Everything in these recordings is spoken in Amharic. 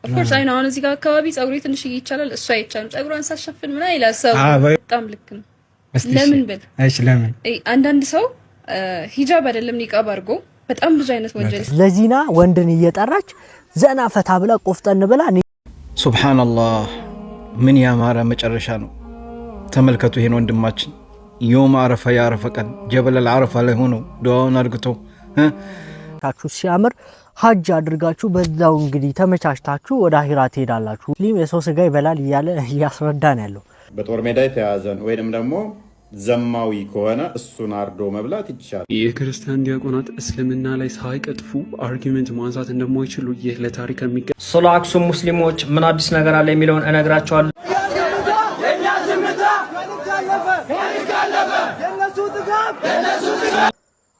ኦፍ ኮርስ አይ ነው እዚህ ጋር አካባቢ ጸጉሬ ትንሽ ይቻላል እሱ አይቻልም ጸጉሯን ሳሸፍን ምን አይላሰው በጣም ልክ ነው ለምን በል እሺ ለምን አንዳንድ ሰው ሂጃብ አይደለም ኒቃብ አድርጎ በጣም ብዙ አይነት ወንጀል ለዚና ወንድን እየጠራች ዘና ፈታ ብላ ቆፍጠን ብላ ሱብሃንአላህ ምን ያማረ መጨረሻ ነው ተመልከቱ ይሄን ወንድማችን ዮም አረፋ ያረፈ ቀን ጀበል አልዓረፋ ላይ ሆኖ ዱዓውን አድርግቶ ታችሁ ሲያምር ሐጅ አድርጋችሁ በዛው እንግዲህ ተመቻችታችሁ ወደ አኺራ ትሄዳላችሁ ሙስሊም የሰው ስጋ ይበላል ይያለ ያስረዳን ያለው በጦር ሜዳ የተያዘን ወይንም ደግሞ ዘማዊ ከሆነ እሱን አርዶ መብላት ይቻላል። የክርስቲያን ዲያቆናት እስልምና ላይ ሳይቀጥፉ አርጊውመንት ማንሳት እንደማይችሉ ይህ ለታሪክ ስለ አክሱም ሙስሊሞች ምን አዲስ ነገር አለ የሚለውን እነግራቸዋለሁ።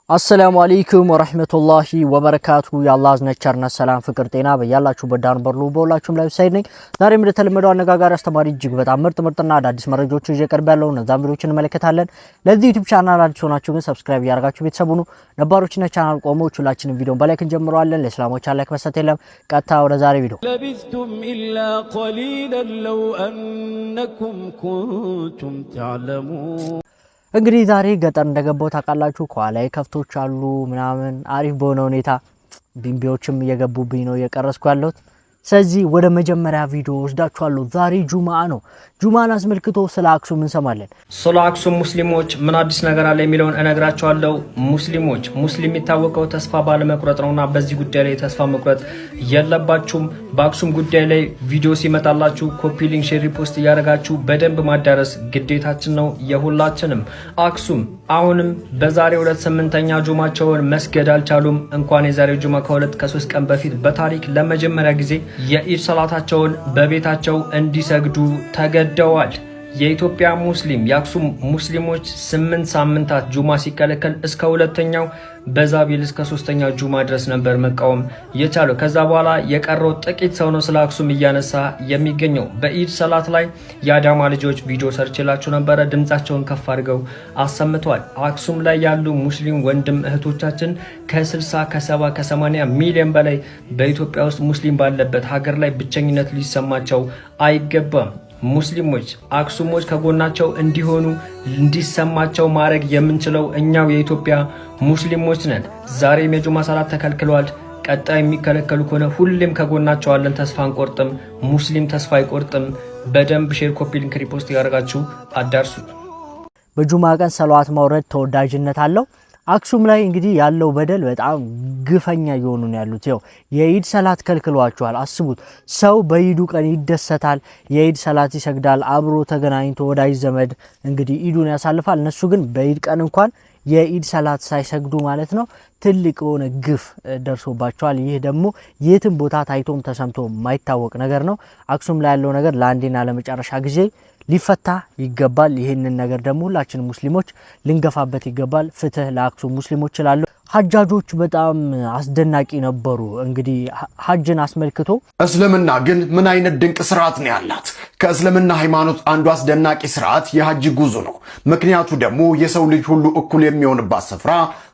አሰላሙ አለይኩም ወራህመቱላሂ ወበረካቱ ያላህ አዝነቸርና ሰላም ፍቅር ጤና በያላችሁ በዳን በርሉ በሁላችሁም ላይ ሳይድ ነኝ። ዛሬም እንደተለመደው አነጋጋሪ አስተማሪ እጅግ በጣም ምርጥና አዳዲስ መረጃዎችን ይዤ ቀርብ ያለው እነዛን ቪዲዮዎችን እንመለከታለን። ለዚህ ዩቲዩብ ቻናል አዲስ ሆናችሁ ግን ሰብስክራይብ ያደርጋችሁ ቤተሰብ ሁኑ። ነባሮችና ቻናል ቆሞች ሁላችንም ቪዲዮን በላይክ እንጀምረዋለን። ለእስላሞች ላይክ መስጠት የለም። ቀጥታ ወደ ዛሬ ቪዲዮ ለቢስቱም ኢላ ቀሊላን ለው አንኩም ኩንቱም ተዕለሙን እንግዲህ ዛሬ ገጠር እንደገባው ታውቃላችሁ ኳላይ ከፍቶች አሉ ምናምን አሪፍ በሆነ ሁኔታ ቢምቢዎችም እየገቡብኝ ነው እየቀረስኩ ያለሁት። ስለዚህ ወደ መጀመሪያ ቪዲዮ ወስዳችኋለሁ። ዛሬ ጁማአ ነው። ጁማአን አስመልክቶ ስለ አክሱም እንሰማለን። ስለ አክሱም ሙስሊሞች ምን አዲስ ነገር አለ የሚለውን እነግራቸዋለሁ። ሙስሊም የሚታወቀው ተስፋ ባለመቁረጥ ነውና በዚህ ጉዳይ ላይ ተስፋ መቁረጥ የለባችሁም። በአክሱም ጉዳይ ላይ ቪዲዮ ሲመጣላችሁ ኮፒ ሊንክ ሼር ሪፖስት እያደረጋችሁ በደንብ ማዳረስ ግዴታችን ነው የሁላችንም። አክሱም አሁንም በዛሬው ዕለት 8ኛ ጁማቸውን መስገድ አልቻሉም። እንኳን የዛሬው ጁማ ከ2-3 ቀን በፊት በታሪክ ለመጀመሪያ ጊዜ የኢድ ሰላታቸውን በቤታቸው እንዲሰግዱ ተገደዋል። የኢትዮጵያ ሙስሊም የአክሱም ሙስሊሞች 8 ሳምንታት ጁማ ሲከለከል እስከ ሁለተኛው በዛቢል እስከ 3ኛው ጁማ ድረስ ነበር መቃወም የቻለው። ከዛ በኋላ የቀረው ጥቂት ሰው ነው ስለ አክሱም እያነሳ የሚገኘው። በኢድ ሰላት ላይ የአዳማ ልጆች ቪዲዮ ሰርችላችሁ ነበረ። ድምጻቸውን ከፍ አድርገው አሰምተዋል። አክሱም ላይ ያሉ ሙስሊም ወንድም እህቶቻችን ከ60 ከ70 ከ80 ሚሊዮን በላይ በኢትዮጵያ ውስጥ ሙስሊም ባለበት ሀገር ላይ ብቸኝነት ሊሰማቸው አይገባም። ሙስሊሞች አክሱሞች ከጎናቸው እንዲሆኑ እንዲሰማቸው ማድረግ የምንችለው እኛው የኢትዮጵያ ሙስሊሞች ነን። ዛሬም የጁማ ሰላት ተከልክሏል። ቀጣይ የሚከለከሉ ከሆነ ሁሌም ከጎናቸው አለን። ተስፋ አንቆርጥም። ሙስሊም ተስፋ አይቆርጥም። በደንብ ሼር ኮፒ ሊንክ ሪፖስት ያደርጋችሁ አዳርሱት። በጁማ ቀን ሰላዋት ማውረድ ተወዳጅነት አለው። አክሱም ላይ እንግዲህ ያለው በደል በጣም ግፈኛ እየሆኑ ነው ያሉት። ያው የኢድ ሰላት ከልክሏቸዋል። አስቡት፣ ሰው በኢዱ ቀን ይደሰታል፣ የኢድ ሰላት ይሰግዳል፣ አብሮ ተገናኝቶ ወዳጅ ዘመድ እንግዲህ ኢዱን ያሳልፋል። እነሱ ግን በኢድ ቀን እንኳን የኢድ ሰላት ሳይሰግዱ ማለት ነው ትልቅ የሆነ ግፍ ደርሶባቸዋል። ይህ ደግሞ የትም ቦታ ታይቶም ተሰምቶ የማይታወቅ ነገር ነው። አክሱም ላይ ያለው ነገር ለአንዴና ለመጨረሻ ጊዜ ሊፈታ ይገባል። ይህንን ነገር ደግሞ ሁላችንም ሙስሊሞች ልንገፋበት ይገባል። ፍትህ ለአክሱም ሙስሊሞች ይላሉ። ሐጃጆች በጣም አስደናቂ ነበሩ። እንግዲህ ሐጅን አስመልክቶ እስልምና ግን ምን አይነት ድንቅ ስርዓት ነው ያላት? ከእስልምና ሃይማኖት አንዱ አስደናቂ ስርዓት የሐጅ ጉዞ ነው። ምክንያቱ ደግሞ የሰው ልጅ ሁሉ እኩል የሚሆንባት ስፍራ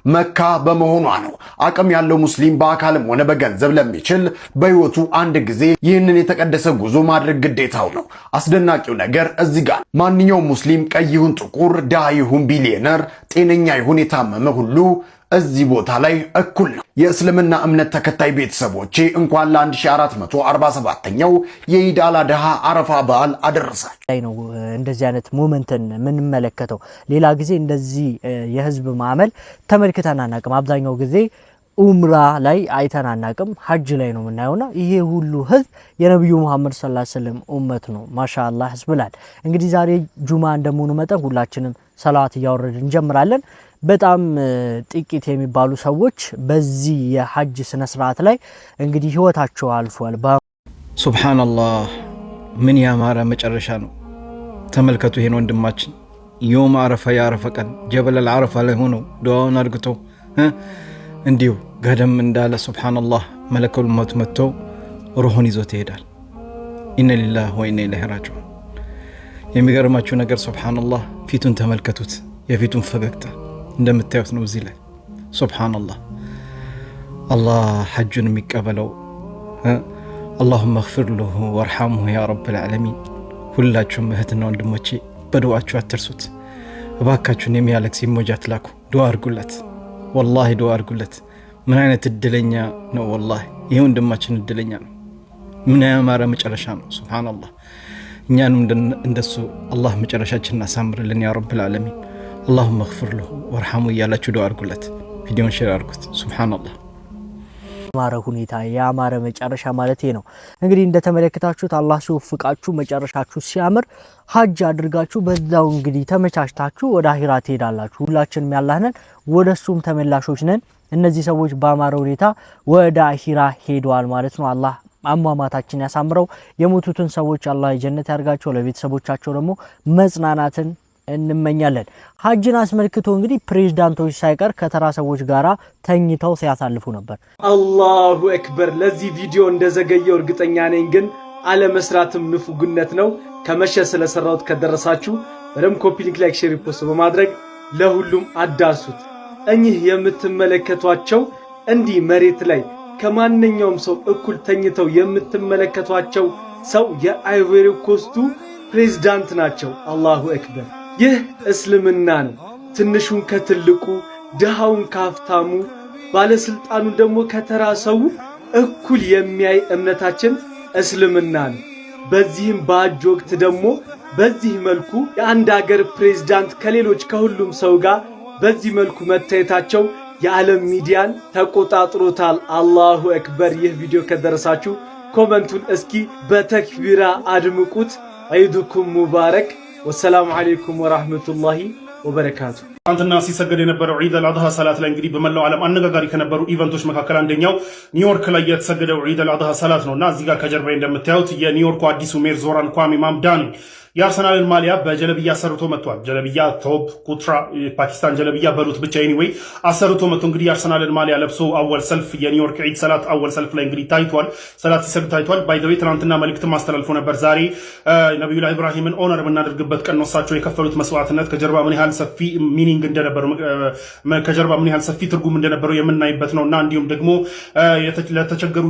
መካ በመሆኗ ነው። አቅም ያለው ሙስሊም በአካልም ሆነ በገንዘብ ለሚችል በህይወቱ አንድ ጊዜ ይህንን የተቀደሰ ጉዞ ማድረግ ግዴታው ነው። አስደናቂው ነገር እዚህ ጋር ማንኛውም ሙስሊም ቀይ ይሁን ጥቁር፣ ድሃ ይሁን ቢሊየነር፣ ጤነኛ ይሁን የታመመ ሁሉ እዚህ ቦታ ላይ እኩል ነው። የእስልምና እምነት ተከታይ ቤተሰቦቼ እንኳን ለ1447ኛው የኢድ አል አድሃ አረፋ በዓል አደረሳችሁ። ላይ ነው እንደዚህ አይነት ሞመንትን የምንመለከተው። ሌላ ጊዜ እንደዚህ የህዝብ ማዕመል ተመልክተን አናውቅም። አብዛኛው ጊዜ ኡምራ ላይ አይተን አናውቅም፣ ሐጅ ላይ ነው የምናየውና ይሄ ሁሉ ህዝብ የነብዩ መሐመድ ሰለላሁ ዐለይሂ ወሰለም ኡመት ነው። ማሻአላህ ህዝብላል። እንግዲህ ዛሬ ጁማ እንደመሆኑ መጠን ሁላችንም ሰላዋት እያወረድን እንጀምራለን። በጣም ጥቂት የሚባሉ ሰዎች በዚህ የሐጅ ስነ ስርዓት ላይ እንግዲህ ህይወታቸው አልፏል። ሱብሃንአላህ ምን ያማረ መጨረሻ ነው። ተመልከቱ ይሄን ወንድማችን ዮም አረፋ ያረፈ ቀን ጀበል አልዓረፋ ላይ ሆኖ ዱዓውን አድርግቶ እንዲሁ ገደም እንዳለ ሱብሃንአላህ መለከል ሞት መጥቶ ሩሁን ይዞት ይሄዳል። ኢነ ሊላሂ ወኢነ ኢለይሂ ራጂዑን። የሚገርማችሁ ነገር ሱብሃንአላህ ፊቱን ተመልከቱት። የፊቱን ፈገግታ እንደምታዩት ነው እዚህ ላይ ሱብሃንአላህ። አላህ ሐጁን የሚቀበለው اللهم اغفر له وارحمه يا رب العالمين ሁላችሁም እህትና ወንድሞቼ በዱዓችሁ አትርሱት እባካችሁን የሚያለቅስ ኢሞጃት ላኩ ዱዓ አድርጉለት والله ዱዓ አድርጉለት ምን አይነት እድለኛ ነው والله ይሄ ወንድማችን እድለኛ ነው ምን ያማረ መጨረሻ ነው ሱብሃንአላህ እኛንም እንደሱ አላህ መጨረሻችንን አሳምርልን ያ ረብ العالمين اللهم اغفر له وارحمه ያላችሁ ዱዓ አድርጉለት ቪዲዮን ሼር አድርጉት ሱብሃንአላህ ያማረ ሁኔታ ያማረ መጨረሻ ማለት ነው እንግዲህ እንደተመለከታችሁት አላህ ሲወፍቃችሁ መጨረሻችሁ ሲያምር ሐጅ አድርጋችሁ በዛው እንግዲህ ተመቻችታችሁ ወደ አኺራ ትሄዳላችሁ ሁላችንም ያላህነን ወደሱም ተመላሾች ነን እነዚህ ሰዎች ባማረ ሁኔታ ወደ አኺራ ሄደዋል ማለት ነው አላህ አሟሟታችን ያሳምረው የሞቱትን ሰዎች አላህ ጀነት ያርጋቸው ለቤተሰቦቻቸው ደግሞ መጽናናትን እንመኛለን ሐጅን አስመልክቶ እንግዲህ ፕሬዝዳንቶች ሳይቀር ከተራ ሰዎች ጋራ ተኝተው ሲያሳልፉ ነበር አላሁ አክበር ለዚህ ቪዲዮ እንደዘገየው እርግጠኛ ነኝ ግን አለ መስራትም ንፉግነት ነው ከመሸ ስለሰራውት ከደረሳችሁ በደም ኮፒ ሊንክ ላይክ ሼር ፖስት በማድረግ ለሁሉም አዳርሱት እኚህ የምትመለከቷቸው እንዲህ መሬት ላይ ከማንኛውም ሰው እኩል ተኝተው የምትመለከቷቸው ሰው የአይቮሪ ኮስቱ ፕሬዝዳንት ናቸው አላሁ አክበር ይህ እስልምና ነው ትንሹን ከትልቁ ደሃውን ካፍታሙ ባለስልጣኑ ደግሞ ከተራ ሰው እኩል የሚያይ እምነታችን እስልምና ነው በዚህም ባጅ ወቅት ደግሞ በዚህ መልኩ የአንድ ሀገር ፕሬዝዳንት ከሌሎች ከሁሉም ሰው ጋር በዚህ መልኩ መታየታቸው የዓለም ሚዲያን ተቆጣጥሮታል አላሁ አክበር ይህ ቪዲዮ ከደረሳችሁ ኮሜንቱን እስኪ በተክቢራ አድምቁት ዒድኩም ሙባረክ والسلام عليكم ورحمة الله وبركاته አንተና ሲሰገድ የነበረው ዒድ አልአድሃ ሰላት ላይ እንግዲህ በመላው ዓለም አነጋጋሪ ከነበሩ ኢቨንቶች መካከል አንደኛው ኒውዮርክ ላይ የተሰገደው ዒድ አልአድሃ ሰላት ነውና እዚህ ጋር ከጀርባዬ እንደምታዩት የኒውዮርኩ አዲሱ ሜር ዞራን ኳሚ ማምዳኒ የአርሰናልን ማሊያ በጀለብያ አሰርቶ መጥቷል ጀለብያ ቶፕ ኩትራ ፓኪስታን ጀለብያ በሉት ብቻ ኤኒዌይ አሰርቶ መጥቶ እንግዲህ የአርሰናልን ማሊያ ለብሶ አወል ሰልፍ የኒውዮርክ ዒድ ሰላት አወል ሰልፍ ላይ እንግዲህ ታይቷል ሰላት ሲሰግድ ታይቷል ባይ ዘ ዌይ ትናንትና መልእክትም አስተላልፎ ነበር ዛሬ ነብዩላህ ኢብራሂምን ኦነር የምናደርግበት ቀን ነው እሳቸው የከፈሉት መስዋዕትነት ከጀርባ ምን ያህል ሰፊ ሚኒንግ እንደነበረው ከጀርባ ምን ያህል ሰፊ ትርጉም እንደነበረው የምናይበት ነውና እንዲሁም ደግሞ ለተቸገሩ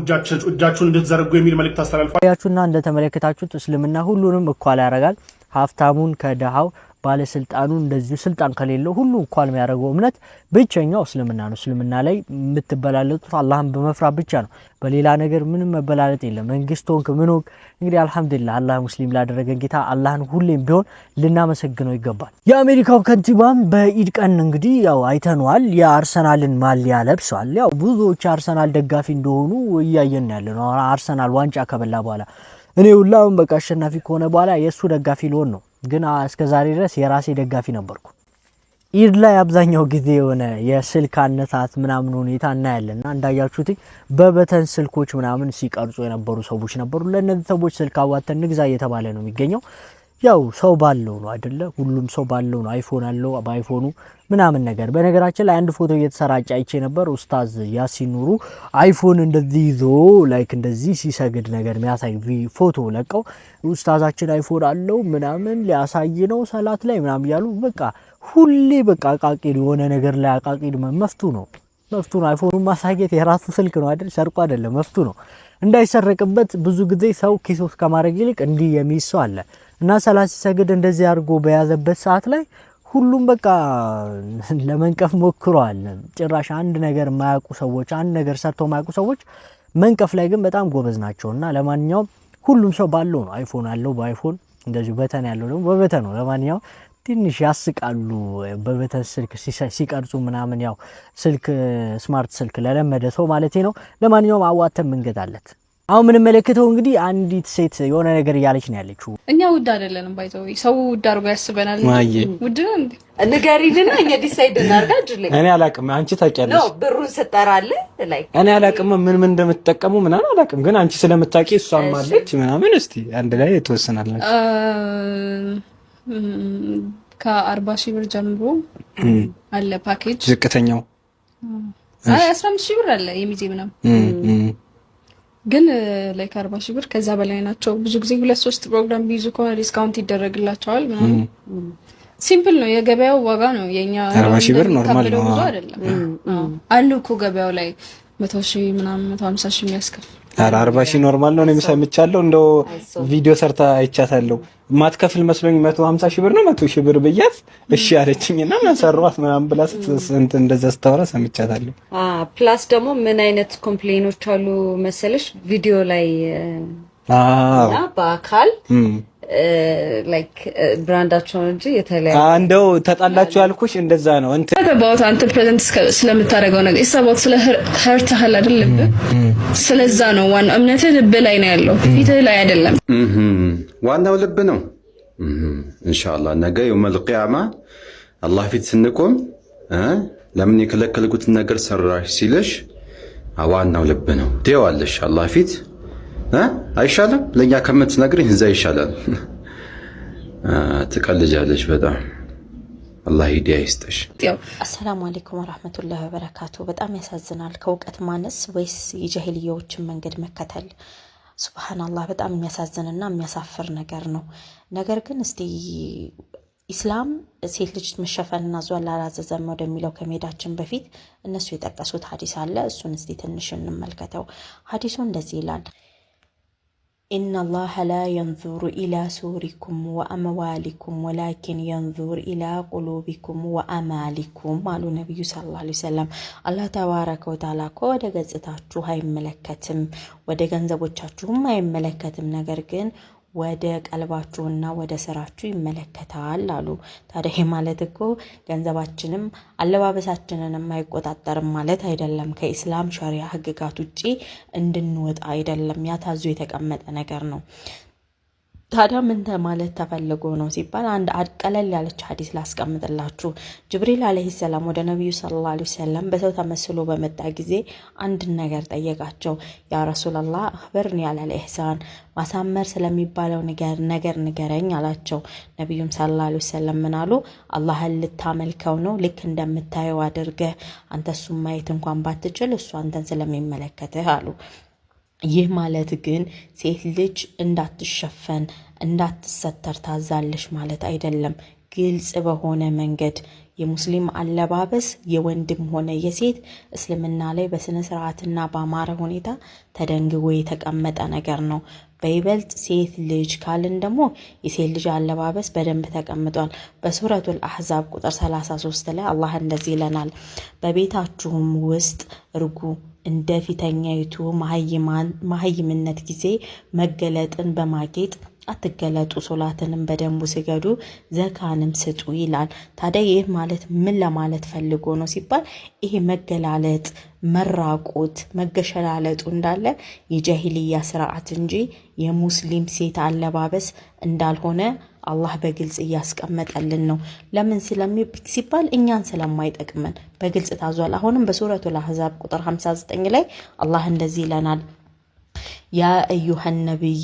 እጃችሁን እንድትዘረጉ የሚል መልእክት አስተላልፏል ያችሁና እንደተመለከታችሁት እስልምና ሁሉንም እኩል ያደርጋል ሀብታሙን ከደሃው ባለስልጣኑ እንደዚሁ ስልጣን ከሌለው ሁሉ እኩል የሚያደርገው እምነት ብቸኛው እስልምና ነው እስልምና ላይ የምትበላለጡት አላህን በመፍራት ብቻ ነው በሌላ ነገር ምንም መበላለጥ የለም መንግስቱን ከመኖር እንግዲህ አልহামዱሊላህ አላህ ሙስሊም ላደረገን ጌታ አላህን ሁሌም ቢሆን ልናመሰግነው ይገባል የአሜሪካው ከንቲባም በኢድ ቀን እንግዲህ ያው አይተናል የአርሰናልን ማሊያ ለብሷል ያው ብዙዎች አርሰናል ደጋፊ እንደሆኑ እያየን ያለነው አርሰናል ዋንጫ ከበላ በኋላ እኔ ሁላም በቃ አሸናፊ ከሆነ በኋላ የሱ ደጋፊ ልሆን ነው ግን እስከ ዛሬ ድረስ የራሴ ደጋፊ ነበርኩ ኢድ ላይ አብዛኛው ጊዜ የሆነ የስልክ አነሳት ምናምን ሁኔታ እናያለና እንዳያችሁት በበተን ስልኮች ምናምን ሲቀርጹ የነበሩ ሰዎች ነበሩ ለነዚህ ሰዎች ስልክ አዋተን ንግዛ እየተባለ ነው የሚገኘው ያው ሰው ባለው ነው አይደለ ሁሉም ሰው ባለው ነው አይፎን አለው በአይፎኑ ምናምን ነገር በነገራችን ላይ አንድ ፎቶ እየተሰራጨ አይቼ ነበር ኡስታዝ ያሲን ኑሩ አይፎን እንደዚህ ይዞ ላይክ እንደዚህ ሲሰግድ ነገር የሚያሳይ ፎቶ ለቀው ኡስታዛችን አይፎን አለው ምናምን ሊያሳይ ነው ሰላት ላይ ምናምን ያሉ በቃ ሁሌ በቃ አቃቂድ የሆነ ነገር ላይ አቃቂድ መፍቱ ነው አይፎኑን ማሳየት የራሱ ስልክ ነው አይደል ሰርቆ አይደለም መፍቱ ነው እንዳይሰረቅበት ብዙ ጊዜ ሰው ኪሶስ ከማድረግ ይልቅ እንዲህ የሚይሰው አለ እና ሰላት ሲሰግድ እንደዚህ አድርጎ በያዘበት ሰዓት ላይ ሁሉም በቃ ለመንቀፍ ሞክሯል ጭራሽ አንድ ነገር ማያውቁ ሰዎች አንድ ነገር ሰርተው ማያውቁ ሰዎች መንቀፍ ላይ ግን በጣም ጎበዝ ናቸውና ለማንኛውም ሁሉም ሰው ባለው ነው አይፎን አለው በአይፎን እንደዚህ በተን ያለው ደግሞ በበተን ነው ለማንኛውም ትንሽ ያስቃሉ በበተን ስልክ ሲቀርጹ ምናምን ያው ስልክ ስማርት ስልክ ለለመደ ሰው ማለት ነው ለማንኛውም አዋተን መንገዳለት አሁን ምን መለከተው እንግዲህ አንዲት ሴት የሆነ ነገር ያለች ነው ያለችው እኛ ውድ አይደለንም ባይዘው ሰው ውድ አርጎ ያስበናል ውድ ነው እንዴ ንገሪልና እኛ ዲሳይድ እናርጋጅልኝ እኔ አላቅም አንቺ ታውቂያለሽ ነው ብሩን ሰጣራለ ላይ እኔ አላቅም ምን እንደምትጠቀሙ ምናምን አላቅም ግን አንቺ ስለምታውቂ እሷም ማለት ምናምን እስቲ አንድ ላይ ተወሰናለች ከ40,000 ብር ጀምሮ አለ ፓኬጅ ዝቅተኛው 15,000 ብር አለ የሚዜ ምናምን ግን ላይክ 40,000 ብር ከዛ በላይ ናቸው ብዙ ጊዜ 2-3 ፕሮግራም ቢይዙ ከሆነ ዲስካውንት ይደረግላቸዋል ምናምን ሲምፕል ነው የገበያው ዋጋ ነው የኛ 40,000 ብር ኖርማል ነው አይደለም አሉ እኮ ገበያው ላይ 100,000 ምናምን 150,000 የሚያስከፍል 40 ሺህ ኖርማል ነው። እኔም ሰምቻለሁ። እንደው ቪዲዮ ሰርታ አይቻታለሁ። ማትከፍል መስሎኝ 150 ሺህ ብር ነው 100 ሺህ ብር ብያት እሺ አለችኝና ምን ሰራዋት ምናምን ብላ እንደዛ ስታወራ ሰምቻታለሁ። ፕላስ ደግሞ ምን አይነት ኮምፕሌኖች አሉ መሰለሽ ቪዲዮ ላይ እና በአካል ላይክ ብራንዳቸው እንጂ የተለያየ እንደው ተጣላችሁ ያልኩሽ እንደዛ ነው። ተባውት አንተ ፕሬዘንት ስለምታደርገው ነገር ኢሳባውት ስለ ሀርታህል አይደለም። ስለዛ ነው ዋናው እምነት ልብ ላይ ነው ያለው፣ ፊትህ ላይ አይደለም። ዋናው ልብ ነው። ኢንሻአላህ ነገ የውመል ቂያማ አላህ ፊት ስንቆም ለምን የከለከልኩትን ነገር ሰራሽ ሲልሽ ዋናው ልብ ነው ትይዋለሽ አላህ ፊት አይሻልም? ለኛ ከምትነግሪኝ እዛ ይሻላል። ትቀልጃለሽ በጣም አላህ ሂዳያ ይስጥሽ። አሰላሙ አለይኩም ወራህመቱላሂ ወበረካቱ። በጣም ያሳዝናል። ከእውቀት ማነስ ወይስ የጃሂልያዎችን መንገድ መከተል? ሱብሃንአላህ በጣም የሚያሳዝንና የሚያሳፍር ነገር ነው። ነገር ግን እስቲ ኢስላም ሴት ልጅ መሸፈንና ዟል አላዘዘም ወደሚለው ከመሄዳችን በፊት እነሱ የጠቀሱት ሐዲስ አለ። እሱን እስቲ ትንሽ እንመልከተው። ሐዲሱ እንደዚህ ይላል إن الله لا ينظر إلى صوركم وأموالكم ولكن ينظر إلى قلوبكم وأمالكم قالوا النبي صلى الله عليه وسلم الله تبارك وتعالى ወደ ገጽታችሁ አይመለከትም ወደ ገንዘቦቻችሁም አይመለከትም ነገር ግን ወደ ቀልባችሁና ወደ ስራችሁ ይመለከታል አሉ። ታዲያ ማለት እኮ ገንዘባችንም አለባበሳችንንም አይቆጣጠርም ማለት አይደለም። ከኢስላም ሸሪዓ ህግጋት ውጪ እንድንወጣ አይደለም። ያታዙ የተቀመጠ ነገር ነው። ታዲያ ምን ማለት ተፈልጎ ነው ሲባል አንድ ቀለል ያለች ሐዲስ ላስቀምጥላችሁ። ጅብሪል አለይሂ ሰላም ወደ ነብዩ ሰለላሁ ዐለይሂ ወሰለም በሰው ተመስሎ በመጣ ጊዜ አንድ ነገር ጠየቃቸው። ያ ረሱላህ አኽበርኒ አለል ኢህሳን ማሳመር ስለሚባለው ነገር ንገረኝ አላቸው። ነብዩም ሰለላሁ ዐለይሂ ወሰለም ምን አሉ? አላህን ልታመልከው ነው ልክ እንደምታየው አድርገህ አንተ እሱን ማየት እንኳን ባትችል እሱ አንተን ስለሚመለከትህ አሉ። ይህ ማለት ግን ሴት ልጅ እንዳትሸፈን እንዳትሰተር ታዛለሽ ማለት አይደለም። ግልጽ በሆነ መንገድ የሙስሊም አለባበስ የወንድም ሆነ የሴት እስልምና ላይ በስነ ስርዓትና በአማረ ሁኔታ ተደንግጎ የተቀመጠ ነገር ነው። በይበልጥ ሴት ልጅ ካልን ደግሞ የሴት ልጅ አለባበስ በደንብ ተቀምጧል። በሱረቱል አህዛብ ቁጥር 33 ላይ አላህ እንደዚህ ይለናል፣ በቤታችሁም ውስጥ እርጉ እንደ ፊተኛይቱ መሀይምነት ጊዜ መገለጥን በማጌጥ አትገለጡ፣ ሶላትንም በደንቡ ስገዱ፣ ዘካንም ስጡ ይላል። ታዲያ ይህ ማለት ምን ለማለት ፈልጎ ነው ሲባል ይሄ መገላለጥ፣ መራቆት፣ መገሸላለጡ እንዳለ የጃሂልያ ስርዓት እንጂ የሙስሊም ሴት አለባበስ እንዳልሆነ አላህ በግልጽ እያስቀመጠልን ነው። ለምን ሲባል እኛን ስለማይጠቅመን በግልጽ ታዟል። አሁንም በሱረቱል አህዛብ ቁጥር 59 ላይ አላህ እንደዚህ ይለናል፣ ያ አዩሃ ነቢይ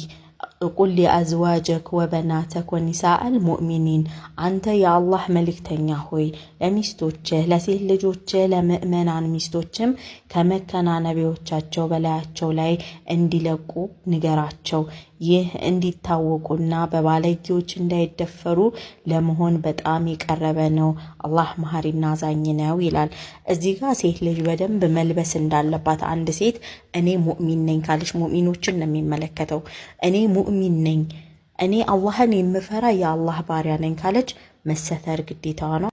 ቁል ሊአዝዋጀክ ወበናተክ ወኒሳአል ሙእሚኒን አንተ የአላህ መልእክተኛ ሆይ ለሚስቶችህ ለሴት ልጆችህ ለምእመናን ሚስቶችም ከመከናነቢዎቻቸው በላያቸው ላይ እንዲለቁ ንገራቸው። ይህ እንዲታወቁና በባለጌዎች እንዳይደፈሩ ለመሆን በጣም የቀረበ ነው። አላህ መሐሪና አዛኝ ነው ይላል። እዚህ ጋር ሴት ልጅ በደንብ መልበስ እንዳለባት አንድ ሴት እኔ ሙእሚን ነኝ ካለች ሙእሚኖችን ነው የሚመለከተው። እኔ ሙእሚን ነኝ እኔ አላህን የምፈራ የአላህ ባሪያ ነኝ ካለች መሰተር ግዴታዋ ነው።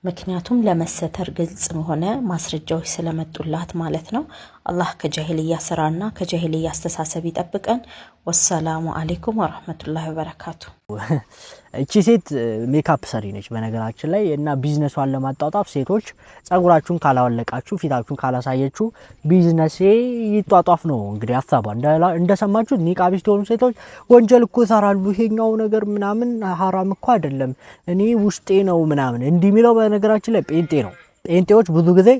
ምክንያቱም ለመሰተር ግልጽ ሆነ ማስረጃዎች ስለመጡላት ማለት ነው። አላህ ከጃሂልያ ስራና ከጃሂልያ አስተሳሰብ ይጠብቀን። ወሰላሙ አለይኩም ወራህመቱላሂ ወበረካቱ። እቺ ሴት ሜካፕ ሰሪ ነች በነገራችን ላይ እና ቢዝነሷን ለማጣጣፍ ሴቶች ጸጉራችሁን ካላወለቃችሁ ፊታችሁን ካላሳያችሁ ቢዝነስ ይጣጣፍ ነው እንግዲህ ሐሳቧ። እንደሰማችሁ ኒቃቢስት የሆኑ ሴቶች ወንጀል እኮ ይሰራሉ፣ ይሄኛው ነገር ምናምን ሐራም እኮ አይደለም እኔ ውስጤ ነው ምናምን እንዲሚለው በነገራችን ላይ ጴንጤ ነው። ጴንጤዎች ብዙ ጊዜ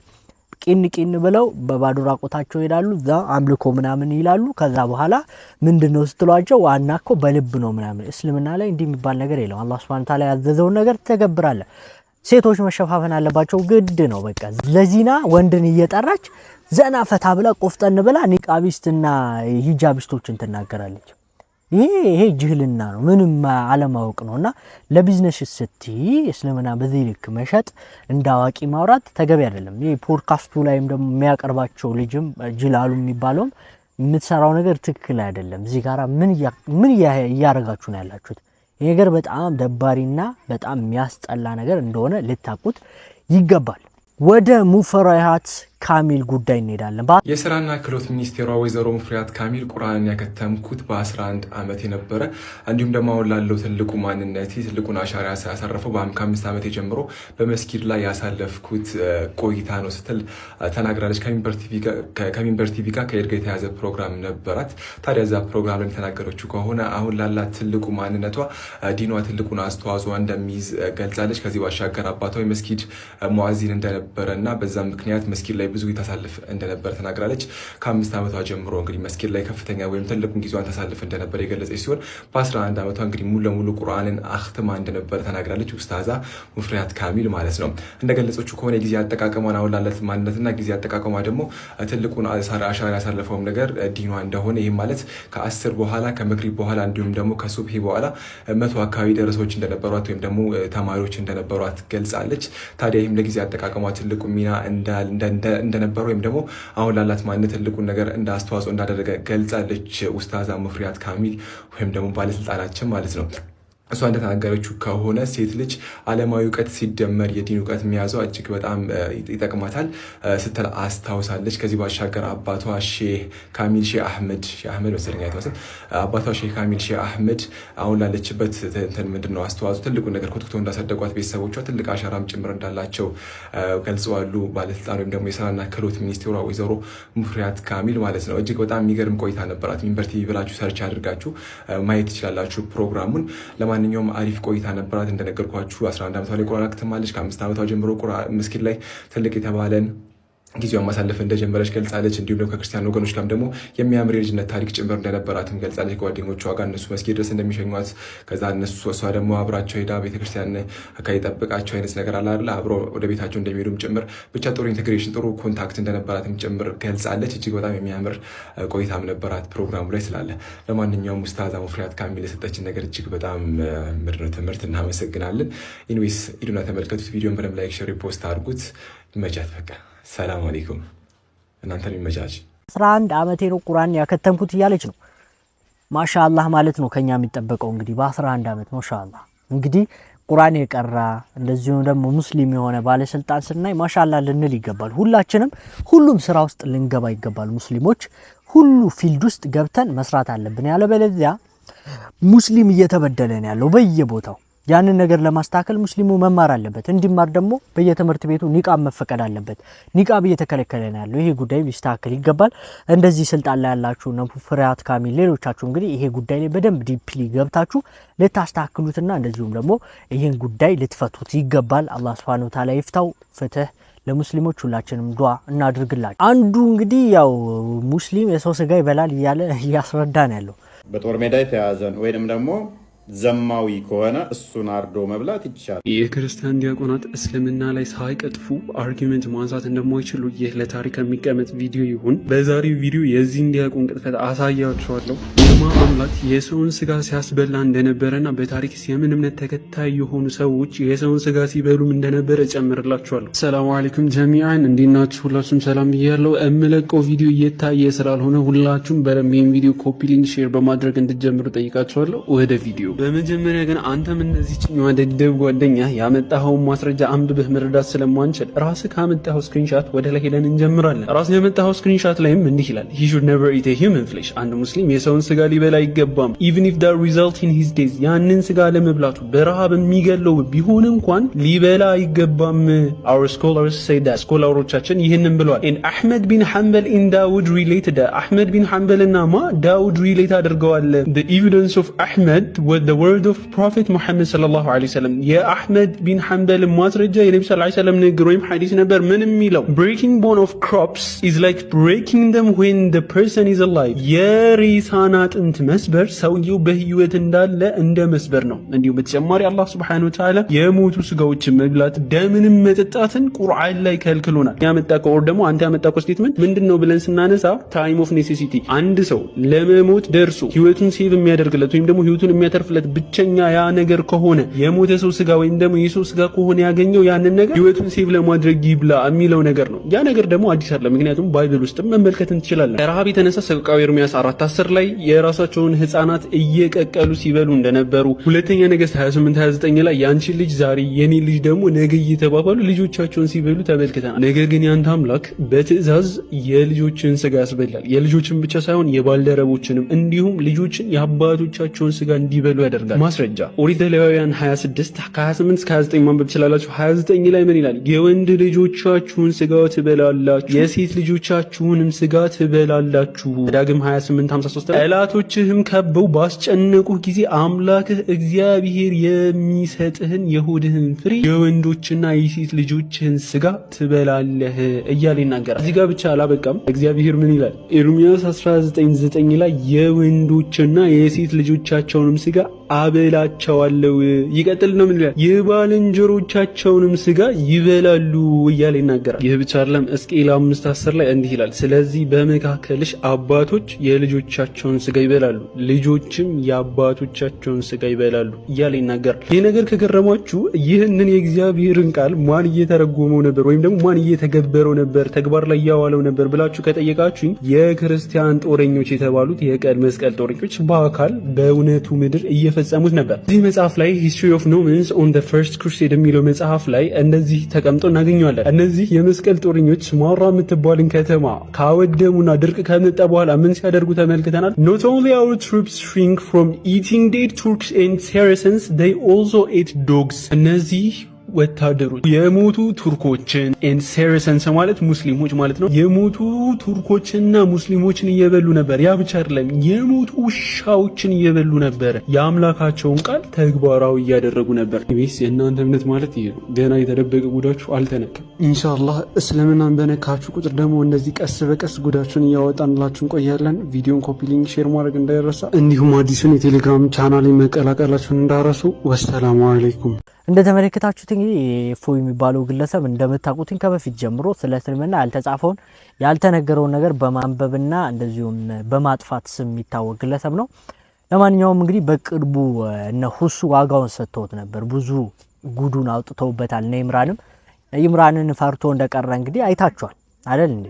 ቂን ብለው በባዶ ራቆታቸው ይላሉ፣ ዛ አምልኮ ምናምን ይላሉ። ከዛ በኋላ ምንድነው ስትሏቸው ዋናኮ በልብ ነው ምናምን። እስልምና ላይ እንዲህ የሚባል ነገር የለም። አላህ Subhanahu Ta'ala ያዘዘውን ነገር ተገብራለ። ሴቶች መሸፋፈን አለባቸው ግድ ነው። በቃ ለዚና ወንድን እየጠራች ዘና ፈታ ብላ ቆፍጠን ብላ ኒቃቢስትና ሂጃቢስቶችን ትናገራለች። ይሄ ጅህልና ነው፣ ምንም አለማወቅ ነውና ለቢዝነስ ስቲ እስልምና በዚህ ልክ መሸጥ እንዳዋቂ ማውራት ተገቢ አይደለም። ይሄ ፖድካስቱ ላይም ደግሞ የሚያቀርባቸው ልጅም ጅላሉ የሚባለው የምትሰራው ነገር ትክክል አይደለም። እዚህ ጋራ ምን እያረጋችሁ ነው ያላችሁት? ይሄ ነገር በጣም ደባሪና በጣም የሚያስጠላ ነገር እንደሆነ ልታቁት ይገባል። ወደ ሙፈሪያት ካሚል ጉዳይ እንሄዳለን። የስራና ክህሎት ሚኒስቴሯ ወይዘሮ ሙፈሪያት ካሚል ቁርአንን ያከተምኩት በ11 ዓመት የነበረ እንዲሁም ደግሞ አሁን ላለው ትልቁ ማንነቴ ትልቁን አሻራ ያሳረፈው ከ5 ዓመት ጀምሮ በመስጊድ ላይ ያሳለፍኩት ቆይታ ነው ስትል ተናግራለች። ከሚንበር ቲቪ ጋር ከኤድ ጋር የተያዘ ፕሮግራም ነበራት። ታዲያ እዛ ፕሮግራም ላይ የተናገረችው ከሆነ አሁን ላላት ትልቁ ማንነቷ ዲኗ ትልቁን አስተዋጽኦ እንደሚይዝ ገልጻለች። ከዚህ ባሻገር አባቷ መስጊድ ሙአዚን እንደነበረ እና በዛም ምክንያት መስጊድ ላይ ብዙ ታሳልፍ እንደነበር ተናግራለች። ከ5 ዓመቷ ጀምሮ እንግዲህ መስጊድ ላይ ከፍተኛ ወይም ትልቁን ጊዜዋን ታሳልፍ እንደነበር የገለጸች ሲሆን በ11 ዓመቷ እንግዲህ ሙሉ ለሙሉ ቁርአንን አክትማ እንደነበር ተናግራለች። ኡስታዛ ሙፈሪያት ካሚል ማለት ነው። እንደገለጸችው ከሆነ የጊዜ አጠቃቀሟን አሁን ላላት ማንነትና ጊዜ አጠቃቀሟ ደግሞ ትልቁን አሻራ ያሳለፈውም ነገር ዲኗ እንደሆነ ይህም ማለት ከ10 በኋላ ከመግሪብ በኋላ እንዲሁም ደግሞ ከሱብሂ በኋላ 100 አካባቢ ደረሶች እንደነበሯት ወይም ደግሞ ተማሪዎች እንደነበሯት ገልጻለች። ታዲያ ይህም ለጊዜ አጠቃቀሟ ትልቁ ሚና እንደነበረ ወይም ደግሞ አሁን ላላት ማንነት ትልቁን ነገር እንደ አስተዋጽኦ እንዳደረገ ገልጻለች። ኡስታዛ ሙፈሪያት ካሚል ወይም ደግሞ ባለስልጣናችን ማለት ነው። እሷ እንደተናገረችው ከሆነ ሴት ልጅ ዓለማዊ እውቀት ሲደመር የዲን እውቀት መያዟ እጅግ በጣም ይጠቅማታል ስትል አስታውሳለች። ከዚህ ባሻገር አባቷ ሼህ ካሚል ሼህ አህመድ መሰለኝ አይተዋስም። አባቷ ሼህ ካሚል ሼህ አህመድ አሁን ላለችበት ምንድነው አስተዋጽኦ ትልቁን ነገር ኮትኩቶ እንዳሳደጓት ቤተሰቦቿ ትልቅ አሻራም ጭምር እንዳላቸው ገልጸዋሉ። ባለስልጣን ወይም ደግሞ የስራና ክህሎት ሚኒስቴሯ ወይዘሮ ሙፈሪያት ካሚል ማለት ነው። እጅግ በጣም የሚገርም ቆይታ ነበራት። ሚንበር ቲቪ ብላችሁ ሰርች አድርጋችሁ ማየት ትችላላችሁ ፕሮግራሙን። ማንኛውም አሪፍ ቆይታ ነበራት። እንደነገርኳችሁ 11 ዓመቷ ላይ ቁርአን አክትማለች። ከ5 ዓመቷ ጀምሮ መስጊድ ላይ ትልቅ የተባለን ጊዜዋን ማሳለፍ እንደጀመረች ገልጻለች። እንዲሁም ደግሞ ከክርስቲያን ወገኖች ጋርም ደግሞ የሚያምር የልጅነት ታሪክ ጭምር እንደነበራትም ገልጻለች። ጓደኞቿ ጋር እነሱ መስጊድ ድረስ እንደሚሸኟት ከዛ እሷ ደግሞ አብራቸው ሄዳ ቤተክርስቲያን አካባቢ ጠብቃቸው አይነት ነገር አለ አይደል አብሮ ወደ ቤታቸው እንደሚሄዱም ጭምር ብቻ ጥሩ ኢንቴግሬሽን ጥሩ ኮንታክት እንደነበራትም ጭምር ገልጻለች። እጅግ በጣም የሚያምር ቆይታም ነበራት ፕሮግራሙ ላይ ስላለ። ለማንኛውም ኡስታዛ ሙፈሪያት ካሚል የሰጠችን ነገር እጅግ በጣም ምድር ትምህርት እናመሰግናለን። ኢንዌስ ሂዱና ተመልከቱት። ቪዲዮን በደንብ ላይክ፣ ሼር፣ ፖስት አድርጉት። ይመቻት። በቃ ሰላም አለይኩም። እናንተም ይመቻች። 11 ዓመቴ ነው ቁርአን ያከተምኩት እያለች ነው። ማሻአላህ ማለት ነው ከኛ የሚጠበቀው እንግዲህ በ11 ዓመት ማሻአላህ። እንግዲህ ቁርአን የቀራ እንደዚሁ ደግሞ ሙስሊም የሆነ ባለስልጣን ስናይ ማሻአላህ ልንል ይገባል። ሁሉም ስራ ውስጥ ልንገባ ይገባል። ሙስሊሞች ሁሉ ፊልድ ውስጥ ገብተን መስራት አለብን። ያለበለዚያ ሙስሊም እየተበደለ ነው ያለው በየቦታው። ያንን ነገር ለማስተካከል ሙስሊሙ መማር አለበት። እንዲማር ደግሞ በየትምህርት ቤቱ ኒቃብ መፈቀድ አለበት። ኒቃብ እየተከለከለ ነው ያለው። ይሄ ጉዳይ ሊስተካከል ይገባል። እንደዚህ ስልጣን ላይ ያላችሁ ሙፈሪያት ካሚል ሌሎቻችሁ እንግዲህ ይሄ ጉዳይ ላይ በደንብ ዲፕሊ ገብታችሁ ልታስተካክሉትና እንደዚሁም ደግሞ ይሄን ጉዳይ ልትፈቱት ይገባል። አላህ Subhanahu Wa Ta'ala ይፍታው። ፍትህ ለሙስሊሞች ሁላችንም ዱዓ እናድርግላችሁ። አንዱ እንግዲህ ያው ሙስሊም የሰው ስጋ ይበላል እያለ እያስረዳ ነው ያለው። በጦር ሜዳ የተያዘን ወይንም ደግሞ ዘማዊ ከሆነ እሱን አርዶ መብላት ይቻላል። የክርስቲያን ዲያቆናት እስልምና ላይ ሳይቀጥፉ አርጊመንት ማንሳት እንደማይችሉ ይህ ለታሪክ የሚቀመጥ ቪዲዮ ይሁን። በዛሬው ቪዲዮ የዚህን ዲያቆን ቅጥፈት አሳያችኋለሁ። የማ አምላክ የሰውን ስጋ ሲያስበላ እንደነበረና በታሪክ የምን እምነት ተከታይ የሆኑ ሰዎች የሰውን ስጋ ሲበሉም እንደነበረ ጨምርላችኋለሁ። ሰላሙ አለይኩም ጀሚዓን፣ እንዴት ናችሁ? ሁላችሁም ሰላም ብያለሁ። የምለቀው ቪዲዮ እየታየ ስላልሆነ ሁላችሁም በደንብ ይህን ቪዲዮ ኮፒ ሊንክ ሼር በማድረግ እንድትጀምሩ ጠይቃችኋለሁ። ወደ ቪዲዮ በመጀመሪያ ግን አንተም እነዚህ ጭኛዋ ደደብ ጓደኛ ያመጣኸውን ማስረጃ አንብበህ መረዳት ስለማንችል ራስህ ካመጣኸው ስክሪንሻት ወደ ላይ ሄደን እንጀምራለን። ራስህ ያመጣኸው ስክሪንሻት ላይም እንዲህ ይላል he should never eat a human flesh። አንድ ሙስሊም የሰውን ስጋ ሊበላ አይገባም even if that result in his days ያንን ስጋ ለመብላቱ በረሃብ የሚገለው ቢሆን እንኳን ሊበላ አይገባም። our scholars say that ስኮላሮቻችን ይህንን ብለዋል። and Ahmed bin Hanbal in Dawood related Ahmed bin Hanbal እና ዳውድ ሪሌት አድርገዋል። the evidence of Ahmed with the word of Prophet Muhammad sallallahu alaihi wasallam የአህመድ ቢን ሐንበል ማስረጃ የነብዩ ሰለላሁ ዐለይሂ ወሰለም ንግግር ወይም ሐዲስ ነበር። ምን የሚለው breaking bone of crops is like breaking them when the person is alive። የሬሳን አጥንት አጥንት መስበር ሰውየው በህይወት እንዳለ እንደ መስበር ነው። እንዲሁም በተጨማሪ አላህ Subhanahu Wa Ta'ala የሞቱ ስጋዎችን መብላት ደምንም መጠጣትን ቁርአን ላይ ከልክሎናል። ያመጣው ደግሞ አንተ ያመጣው ስቴትመንት ምንድነው ብለን ስናነሳ ታይም ኦፍ ኔሴሲቲ አንድ ሰው ለመሞት ደርሶ ህይወቱን ሴቭ የሚያደርግለት ወይም ደግሞ ህይወቱን የሚያተርፍለት ብቸኛ ያ ነገር ከሆነ የሞተ ሰው ስጋ ወይም ደግሞ የሰው ስጋ ከሆነ ያገኘው ያንን ነገር ህይወቱን ሴቭ ለማድረግ ይብላ የሚለው ነገር ነው። ያ ነገር ደግሞ አዲስ አይደለም፣ ምክንያቱም ባይብል ውስጥም መመልከት እንችላለን። ረሃብ የተነሳ ሰቆቃወ ኤርምያስ 4:10 ላይ የራሳቸውን ህፃናት እየቀቀሉ ሲበሉ እንደነበሩ፣ ሁለተኛ ነገሥት 28:29 ላይ ያንቺ ልጅ ዛሬ የኔ ልጅ ደግሞ ነገ እየተባባሉ ልጆቻቸውን ሲበሉ ተመልክተናል። ነገር ግን ያንተ አምላክ በትዕዛዝ የልጆችን ስጋ ያስበላል። የልጆችን ብቻ ሳይሆን የባልደረቦችንም እንዲሁም ልጆችን የአባቶቻቸውን ስጋ እንዲበሉ ያደርጋል። ማስረጃ ኦሪት ዘሌዋውያን 26 ከ28 እስከ 29 ማንበብ ትችላላችሁ። 29 ላይ ምን ይላል? የወንድ ልጆቻችሁን ስጋ ትበላላችሁ፣ የሴት ልጆቻችሁንም ስጋ ትበላላችሁ። ዳግም 28:53 ጠላቶችህም ከበው ባስጨነቁህ ጊዜ አምላክህ እግዚአብሔር የሚሰጥህን የሆድህን ፍሬ የወንዶችና የሴት ልጆችህን ስጋ ትበላለህ እያለ ይናገራል። እዚህ ጋር ብቻ አላበቃም። እግዚአብሔር ምን ይላል? ኤርምያስ 19:9 ላይ የወንዶችና የሴት ልጆቻቸውንም ስጋ አበላቸዋለሁ። ይቀጥል ነው ምን ይላል? የባልንጀሮቻቸውንም ስጋ ይበላሉ እያለ ይናገራል። ይህ ብቻ አይደለም። ሕዝቅኤል 5:10 ላይ እንዲህ ይላል፣ ስለዚህ በመካከልሽ አባቶች የልጆቻቸውን ስጋ ይበላሉ፣ ልጆችም የአባቶቻቸውን ስጋ ይበላሉ እያለ ይናገራል። ይህ ነገር ከገረማችሁ ይህንን የእግዚአብሔርን ቃል ማን እየተረጎመው ነበር ወይም ደግሞ ማን እየተገበረው ነበር ተግባር ላይ ያዋለው ነበር ብላችሁ ከጠየቃችሁኝ የክርስቲያን ጦረኞች የተባሉት የቀይ መስቀል ጦረኞች በአካል በእውነቱ ምድር እየፈጸሙት ነበር። እዚህ መጽሐፍ ላይ ሂስትሪ ኦፍ ኖማንስ ኦን ዘ ፈርስት ክሩሴድ የሚለው መጽሐፍ ላይ እንደዚህ ተቀምጦ እናገኘዋለን። እነዚህ የመስቀል ጦረኞች ስማራ የምትባልን ከተማ ካወደሙና ድርቅ ከመጣ በኋላ ምን ሲያደርጉ ተመልክተናል። Not only our troops shrink from eating dead Turks and Saracens, they also ate dogs. እነዚህ ወታደሮች የሞቱ ቱርኮችን and Saracens ማለት ሙስሊሞች ማለት ነው። የሞቱ ቱርኮችንና ሙስሊሞችን እየበሉ ነበር። ያ ብቻ አይደለም፣ የሞቱ ውሻዎችን እየበሉ ነበር። የአምላካቸውን ቃል ተግባራዊ እያደረጉ ነበር። ቤስ የእናንተ እምነት ማለት ይሄ ነው። ገና የተደበቀ ጉዳችሁ አልተነቀም። ኢንሻአላህ እስልምናን በነካችሁ ቁጥር ደግሞ እንደዚህ ቀስ በቀስ ጉዳችሁን እያወጣንላችሁ እንቆያለን። ቪዲዮን ኮፒ ሊንክ ሼር ማድረግ እንዳይረሳ፣ እንዲሁም አዲሱን የቴሌግራም ቻናል መቀላቀላችሁን እንዳረሱ። ወሰላሙ አለይኩም። እንደተመለከታችሁት እንግዲህ እፎይ የሚባለው ግለሰብ እንደምታውቁት ከበፊት ጀምሮ ስለ እስልምና ያልተጻፈውን ያልተነገረውን ነገር በማንበብና እንደዚሁም በማጥፋት ስም የሚታወቅ ግለሰብ ነው። ለማንኛውም እንግዲህ በቅርቡ እነ ሁሱ ዋጋውን ሰጥተውት ነበር። ብዙ ጉዱን አውጥተውበታል። ኢምራንን ፈርቶ እንደቀረ እንግዲህ አይታችኋል አይደል እንዴ?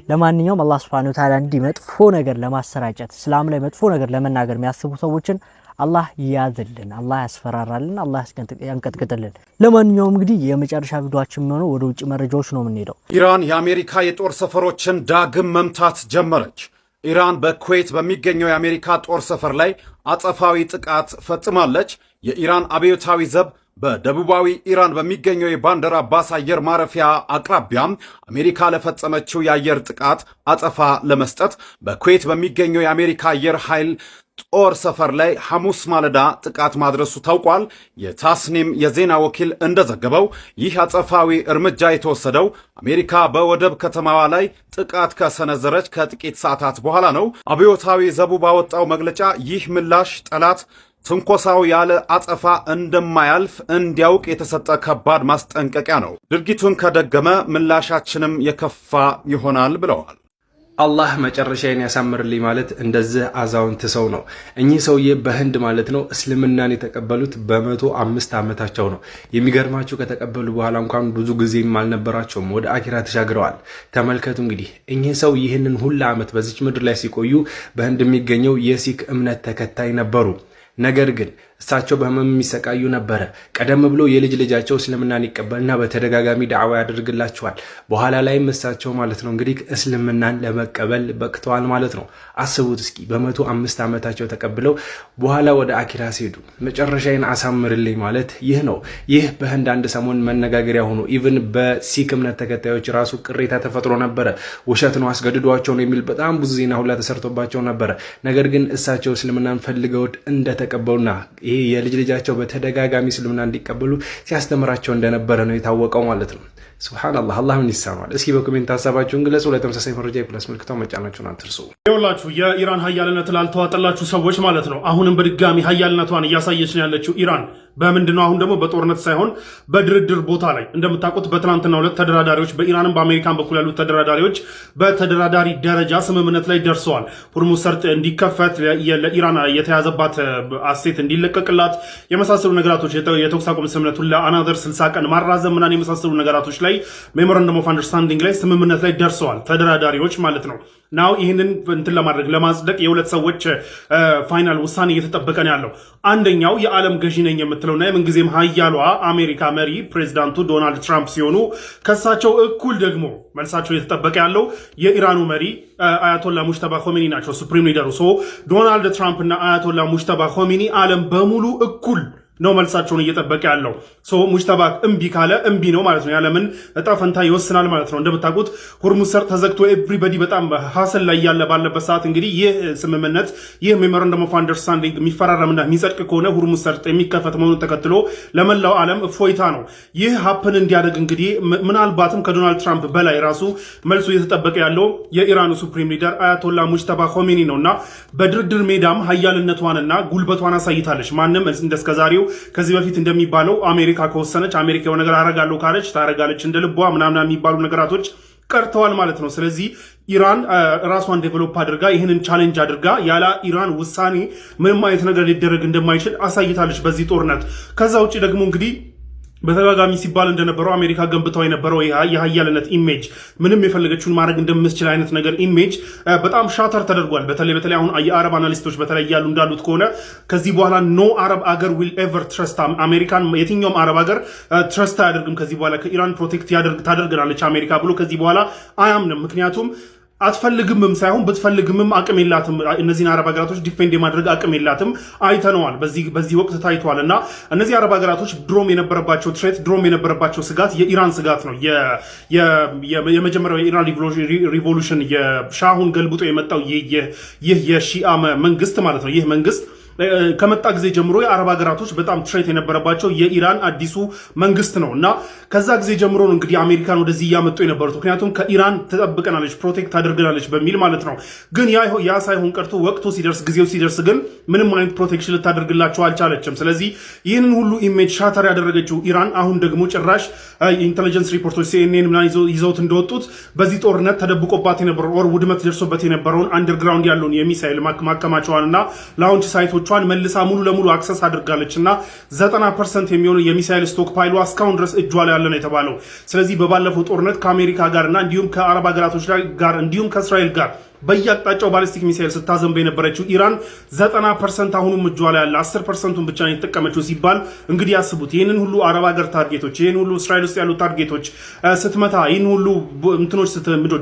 ለማንኛውም አላህ Subhanahu Wa Ta'ala እንዲህ መጥፎ ነገር ለማሰራጨት እስላም ላይ መጥፎ ነገር ለመናገር የሚያስቡ ሰዎችን አላህ ያዝልን፣ አላህ ያስፈራራልን፣ አላህ ያንቀጥቅጥልን። ለማንኛውም እንግዲህ የመጨረሻ ቪዲዮአችን የሚሆነው ወደ ውጭ መረጃዎች ነው የምንሄደው። ኢራን የአሜሪካ የጦር ሰፈሮችን ዳግም መምታት ጀመረች። ኢራን በኩዌት በሚገኘው የአሜሪካ ጦር ሰፈር ላይ አጸፋዊ ጥቃት ፈጽማለች። የኢራን አብዮታዊ ዘብ በደቡባዊ ኢራን በሚገኘው የባንደር አባስ አየር ማረፊያ አቅራቢያም አሜሪካ ለፈጸመችው የአየር ጥቃት አጸፋ ለመስጠት በኩዌት በሚገኘው የአሜሪካ አየር ኃይል ጦር ሰፈር ላይ ሐሙስ ማለዳ ጥቃት ማድረሱ ታውቋል። የታስኒም የዜና ወኪል እንደዘገበው ይህ አጸፋዊ እርምጃ የተወሰደው አሜሪካ በወደብ ከተማዋ ላይ ጥቃት ከሰነዘረች ከጥቂት ሰዓታት በኋላ ነው። አብዮታዊ ዘቡ ባወጣው መግለጫ ይህ ምላሽ ጠላት ትንኮሳው ያለ አጸፋ እንደማያልፍ እንዲያውቅ የተሰጠ ከባድ ማስጠንቀቂያ ነው። ድርጊቱን ከደገመ ምላሻችንም የከፋ ይሆናል ብለዋል። አላህ መጨረሻዬን ያሳምርልኝ ማለት እንደዚህ አዛውንት ሰው ነው። እኚህ ሰውዬ በህንድ ማለት ነው እስልምናን የተቀበሉት በ105 ዓመታቸው ነው። የሚገርማችሁ ከተቀበሉ በኋላ እንኳን ብዙ ጊዜም አልነበራቸውም፣ ወደ አኪራ ተሻግረዋል። ተመልከቱ እንግዲህ እኚህ ሰው ይህንን ሁላ ዓመት በዚች ምድር ላይ ሲቆዩ በህንድ የሚገኘው የሲክ እምነት ተከታይ ነበሩ። ነገር ግን እሳቸው በህመም የሚሰቃዩ ነበረ። ቀደም ብሎ የልጅ ልጃቸው እስልምናን ይቀበልና በተደጋጋሚ ዳዕዋ ያደርግላቸዋል። በኋላ ላይም እሳቸው ማለት ነው እንግዲህ እስልምናን ለመቀበል በቅተዋል ማለት ነው። አስቡት እስኪ በ105 ዓመታቸው ተቀብለው በኋላ ወደ አኪራ ሲሄዱ መጨረሻዬን አሳምርልኝ ማለት ይህ ነው። ይህ በህንድ አንድ ሰሞን መነጋገሪያ ሆኖ ኢቭን በሲክ እምነት ተከታዮች ራሱ ቅሬታ ተፈጥሮ ነበረ። ውሸት ነው፣ አስገድዷቸው ነው የሚል በጣም ብዙ ዜና ሁላ ተሰርቶባቸው ነበረ። ነገር ግን እሳቸው እስልምናን ፈልገውት እንደተቀበሉና ይሄ የልጅ ልጃቸው በተደጋጋሚ እስልምና እንዲቀበሉ ሲያስተምራቸው እንደነበረ ነው የታወቀው ማለት ነው። ሱብሃንአላህ አላህ ምን ይሰማል? እስኪ በኮሜንት ሀሳባችሁን ግለጹ። ለተመሳሳይ መረጃ የፕላስ ምልክታውን መጫናችሁን አትርሱ። ይኸውላችሁ የኢራን ሀያልነት ላልተዋጠላችሁ ሰዎች ማለት ነው አሁንም በድጋሚ ሀያልነቷን እያሳየች ነው ያለችው ኢራን። በምንድነው? አሁን ደግሞ በጦርነት ሳይሆን በድርድር ቦታ ላይ እንደምታውቁት በትናንትናው ዕለት ተደራዳሪዎች በኢራንም በአሜሪካን በኩል ያሉት ተደራዳሪዎች በተደራዳሪ ደረጃ ስምምነት ላይ ደርሰዋል። ሁርሙዝ ሰርጥ እንዲከፈት፣ ለኢራን የተያዘባት አሴት እንዲለቀቅላት የመሳሰሉ ነገራቶች የተኩስ አቁም ስምምነቱን ለአናዘር 60 ቀን ማራዘም ምናምን የመሳሰሉ ነገራቶች ላይ ሜሞራንደም ኦፍ አንደርስታንዲንግ ላይ ስምምነት ላይ ደርሰዋል ተደራዳሪዎች ማለት ነው። ናው ይህንን እንትን ለማድረግ ለማጽደቅ የሁለት ሰዎች ፋይናል ውሳኔ እየተጠበቀ ነው ያለው። አንደኛው የዓለም ገዢ ነኝ የምትለውና የምንጊዜም ሀያሏ አሜሪካ መሪ ፕሬዚዳንቱ ዶናልድ ትራምፕ ሲሆኑ ከሳቸው እኩል ደግሞ መልሳቸው እየተጠበቀ ያለው የኢራኑ መሪ አያቶላ ሙጅተባ ኾሜኒ ናቸው፣ ሱፕሪም ሊደሩ። ዶናልድ ትራምፕ እና አያቶላ ሙጅተባ ኾሜኒ ዓለም በሙሉ እኩል ነው መልሳቸውን እየጠበቀ ያለው። ሙጅተባ እምቢ ካለ እምቢ ነው ማለት ነው። ያለምን እጣ ፈንታ ይወስናል ማለት ነው። እንደምታውቁት ሁርሙዝ ሰርጥ ተዘግቶ ኤቭሪባዲ በጣም ሀሰል ላይ ያለ ባለበት ሰዓት እንግዲህ ይህ ስምምነት ይህ ሜሞራንደም ኦፍ አንደርስታንዲንግ የሚፈራረምና የሚጸድቅ ከሆነ ሁርሙዝ ሰርጥ የሚከፈት መሆኑን ተከትሎ ለመላው ዓለም እፎይታ ነው። ይህ ሀፕን እንዲያደግ እንግዲህ ምናልባትም ከዶናልድ ትራምፕ በላይ ራሱ መልሱ እየተጠበቀ ያለው የኢራኑ ሱፕሪም ሊደር አያቶላ ሙጅተባ ኾሜኒ ነውና በድርድር ሜዳም ሀያልነቷንና ጉልበቷን አሳይታለች። ማንም እንደስከዛሬው ከዚህ በፊት እንደሚባለው አሜሪካ ከወሰነች አሜሪካ የሆነ ነገር አረጋለሁ ካለች ታረጋለች እንደ ልቧ ምናምን የሚባሉ ነገራቶች ቀርተዋል ማለት ነው። ስለዚህ ኢራን ራሷን ዴቨሎፕ አድርጋ ይህንን ቻሌንጅ አድርጋ ያለ ኢራን ውሳኔ ምንም አይነት ነገር ሊደረግ እንደማይችል አሳይታለች በዚህ ጦርነት። ከዛ ውጭ ደግሞ እንግዲህ በተደጋጋሚ ሲባል እንደነበረው አሜሪካ ገንብታው የነበረው የሀያልነት ኢሜጅ ምንም የፈለገችውን ማድረግ እንደምትችል አይነት ነገር ኢሜጅ በጣም ሻተር ተደርጓል። በተለይ አሁን የአረብ አናሊስቶች በተለይ ያሉ እንዳሉት ከሆነ ከዚህ በኋላ ኖ አረብ አገር ዊል ኤቨር ትረስት አሜሪካን፣ የትኛውም አረብ አገር ትረስት አያደርግም ከዚህ በኋላ ከኢራን ፕሮቴክት ታደርገናለች አሜሪካ ብሎ ከዚህ በኋላ አያምንም። ምክንያቱም አትፈልግምም ሳይሆን ብትፈልግምም አቅም የላትም። እነዚህን አረብ ሀገራቶች ዲፌንድ የማድረግ አቅም የላትም። አይተነዋል፣ በዚህ ወቅት ታይቷል። እና እነዚህ አረብ ሀገራቶች ድሮም የነበረባቸው ትሬት ድሮም የነበረባቸው ስጋት የኢራን ስጋት ነው። የመጀመሪያው የኢራን ሪቮሉሽን የሻሁን ገልብጦ የመጣው ይህ የሺአ መንግስት ማለት ነው። ይህ መንግስት ከመጣ ጊዜ ጀምሮ የአረብ ሀገራቶች በጣም ትሬት የነበረባቸው የኢራን አዲሱ መንግስት ነው እና ከዛ ጊዜ ጀምሮ ነው እንግዲህ አሜሪካን ወደዚህ እያመጡ የነበሩት። ምክንያቱም ከኢራን ትጠብቀናለች፣ ፕሮቴክት አድርገናለች በሚል ማለት ነው። ግን ያ ሳይሆን ቀርቶ ወቅቱ ሲደርስ ጊዜው ሲደርስ ግን ምንም አይነት ፕሮቴክሽን ልታደርግላቸው አልቻለችም። ስለዚህ ይህንን ሁሉ ኢሜጅ ሻተር ያደረገችው ኢራን አሁን ደግሞ ጭራሽ ኢንቴሊጀንስ ሪፖርቶች ሲኤንኤን ምናምን ይዘውት እንደወጡት በዚህ ጦርነት ተደብቆባት የነበረው ወር ውድመት ደርሶበት የነበረውን አንደርግራውንድ ያለውን የሚሳይል ማከማቸዋንና ላውንች ሳይቶቿን መልሳ ሙሉ ለሙሉ አክሰስ አድርጋለች እና 90% የሚሆኑ የሚሳይል ስቶክ ፓይሏ እስካሁን ድረስ እጇ ላይ ያለ ነው የተባለው። ስለዚህ በባለፈው ጦርነት ከአሜሪካ ጋርና እንዲሁም ከአረብ ሀገራቶች ጋር እንዲሁም ከእስራኤል ጋር በየአቅጣጫው ባሊስቲክ ሚሳይል ስታዘንብ የነበረችው ኢራን 90% አሁኑም እጇ ላይ ያለ 10%ን ብቻ ነው የተጠቀመችው ሲባል እንግዲህ ያስቡት። ይህንን ሁሉ አረብ ሀገር ታርጌቶች፣ ይህን ሁሉ እስራኤል ውስጥ ያሉ ታርጌቶች ስትመታ፣ ይህን ሁሉ እንትኖች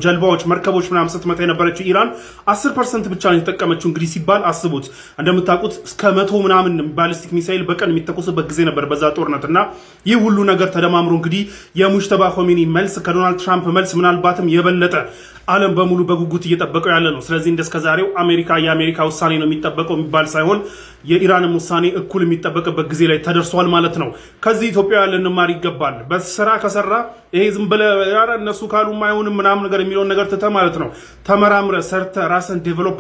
ጀልባዎች፣ መርከቦች ምናምን ስትመታ የነበረችው ኢራን 10% ብቻ ነው የተጠቀመችው እንግዲህ ሲባል አስቡት። እንደምታውቁት እስከ 100 ምናምን ባሊስቲክ ሚሳይል በቀን የሚተኮስበት ጊዜ ነበር በዛ ጦርነት እና ይህ ሁሉ ነገር ተደማምሮ እንግዲህ የሙጅተባ ኾሜኒ መልስ ከዶናልድ ትራምፕ መልስ ምናልባትም የበለጠ ዓለም በሙሉ በጉጉት እየጠበቀው ያለ ነው። ስለዚህ እንደስከዛሬው የአሜሪካ ውሳኔ ነው የሚጠበቀው የሚባል ሳይሆን የኢራንም ውሳኔ እኩል የሚጠበቅበት ጊዜ ላይ ተደርሷል ማለት ነው። ከዚህ ኢትዮጵያ ያለን ማር ይገባል። በስራ ከሰራ ይሄ ዝም ብለህ እነሱ ካሉ ማይሆንም ምናምን ነገር የሚለውን ነገር ትተህ ማለት ነው ተመራምረህ ሰርተህ ራስን ዴቨሎፕ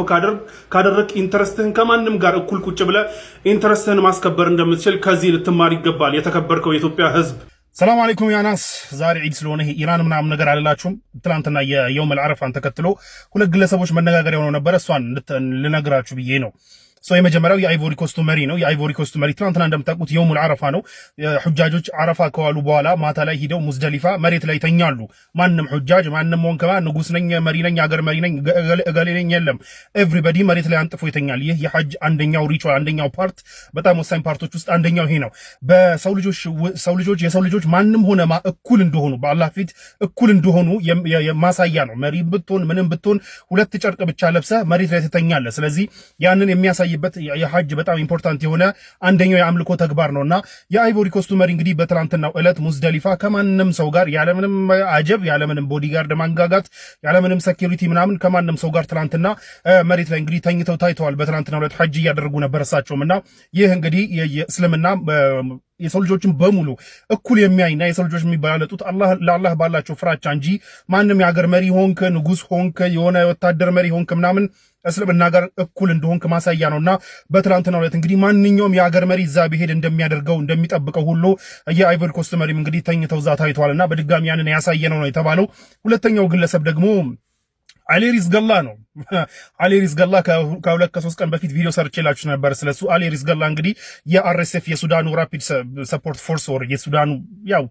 ካደረግ ኢንተረስትህን ከማንም ጋር እኩል ቁጭ ብለህ ኢንተረስትህን ማስከበር እንደምትችል ከዚህ ልትማር ይገባል። የተከበርከው የኢትዮጵያ ሕዝብ ሰላም አለይኩም ያናስ። ዛሬ ዒድ ስለሆነ ይሄ ኢራን ምናምን ነገር አልላችሁም። ትላንትና የየውም አረፋን ተከትሎ ሁለት ግለሰቦች መነጋገሪያ ሆነው ነበር። እሷን ልነግራችሁ ብዬ ነው። የመጀመሪያው የአይቮሪ ኮስቱ መሪ ነው። የአይቮሪ ኮስቱ መሪ ትናንትና እንደምታውቁት የውሙል አረፋ ነው። ሁጃጆች አረፋ ከዋሉ በኋላ ማታ ላይ ሂደው ሙዝደሊፋ መሬት ላይ ተኛሉ። ማንም ሁጃጅ ማንም ወንከማ ንጉስ ነኝ፣ መሪ ነኝ፣ አገር መሪ ነኝ፣ እገሌ ነኝ የለም። ኤቭሪባዲ መሬት ላይ አንጥፎ ይተኛል። ይህ የሐጅ አንደኛው ሪቹዋል፣ አንደኛው ፓርት፣ በጣም ወሳኝ ፓርቶች ውስጥ አንደኛው ይሄ ነው። የሰው ልጆች ማንም ሆነ እኩል እንደሆኑ በአላህ ፊት እኩል እንደሆኑ ማሳያ ነው። መሪ ብትሆን ምንም ብትሆን ሁለት ጨርቅ ብቻ ለብሰህ መሬት ላይ ትተኛለህ። ስለዚህ ያንን የሚያሳይ የሚታይበት የሐጅ በጣም ኢምፖርታንት የሆነ አንደኛው የአምልኮ ተግባር ነውና የአይቮሪ ኮስቱ መሪ እንግዲህ በትላንትናው ዕለት ሙዝደሊፋ ከማንም ሰው ጋር ያለምንም አጀብ ያለምንም ቦዲጋርድ ማንጋጋት ያለምንም ሴኩሪቲ ምናምን ከማንም ሰው ጋር ትላንትና መሬት ላይ እንግዲህ ተኝተው ታይተዋል። በትላንትናው ዕለት ሐጅ እያደረጉ ነበር እሳቸውምና ይህ እንግዲህ የእስልምና የሰው ልጆችን በሙሉ እኩል የሚያይና የሰው ልጆች የሚበላለጡት ለአላህ ባላቸው ፍራቻ እንጂ ማንም የሀገር መሪ ሆንክ ንጉስ ሆንክ የሆነ ወታደር መሪ ሆንክ ምናምን እስልምና ጋር እኩል እንደሆንክ ማሳያ ነውና በትላንትናው ዕለት እንግዲህ ማንኛውም የሀገር መሪ እዛ ቢሄድ እንደሚያደርገው እንደሚጠብቀው ሁሉ የአይቮሪ ኮስት መሪም እንግዲህ ተኝተው እዛ ታይተዋልና በድጋሚ ያንን ያሳየ ነው የተባለው። ሁለተኛው ግለሰብ ደግሞ አሊ ሪዝገላ ነው። አሊ ሪዝገላ ከሁለት ከሶስት ቀን በፊት ቪዲዮ ሰርቼላችሁ ነበር ስለሱ። አሊ ሪዝገላ እንግዲህ የአርኤስኤፍ የሱዳኑ ራፒድ ሰፖርት ፎርስ ወር የሱዳኑ ያው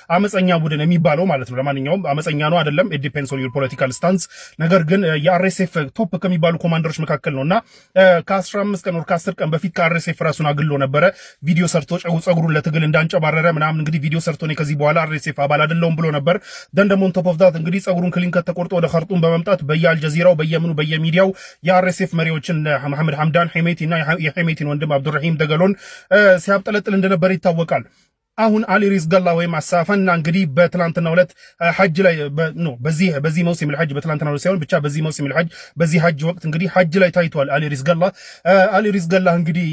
አመፀኛ ቡድን የሚባለው ማለት ነው። ለማንኛውም አመፀኛ ነው አይደለም ኢት ዲፔንድስ ኦን ዩር ፖለቲካል ስታንስ። ነገር ግን የአርኤስኤፍ ቶፕ ከሚባሉ ኮማንደሮች መካከል ነውና ከ15 ቀን ወር ከ10 ቀን በፊት ከአርኤስኤፍ ራሱን አግሎ ነበረ። ቪዲዮ ሰርቶ ጸጉሩን ለትግል እንዳንጨባረረ ምናምን እንግዲህ ቪዲዮ ሰርቶ ነው ከዚህ በኋላ አርኤስኤፍ አባል አይደለሁም ብሎ ነበር። ደግሞ ቶፕ ኦፍ ዳት እንግዲህ ጸጉሩን ክሊን ከተቆርጦ ወደ ካርቱም በመምጣት በየአልጀዚራው በየምኑ በየሚዲያው የአርኤስኤፍ መሪዎችን መሐመድ ሐምዳን ሄሜቲና የሄሜቲን ወንድም አብዱራሂም ደገሎን ሲያብጠለጥል እንደነበር ይታወቃል። አሁን አሊ ሪዝገላ ወይም አሳፈና እንግዲህ በትላንትናው ዕለት ሐጅ ላይ በዚህ መውሲም الحج በትላንትናው ሳይሆን ብቻ በዚህ መውሲም الحج በዚህ ሐጅ ወቅት እንግዲህ ሐጅ ላይ ታይቷል። አሊ ሪዝገላ እንግዲህ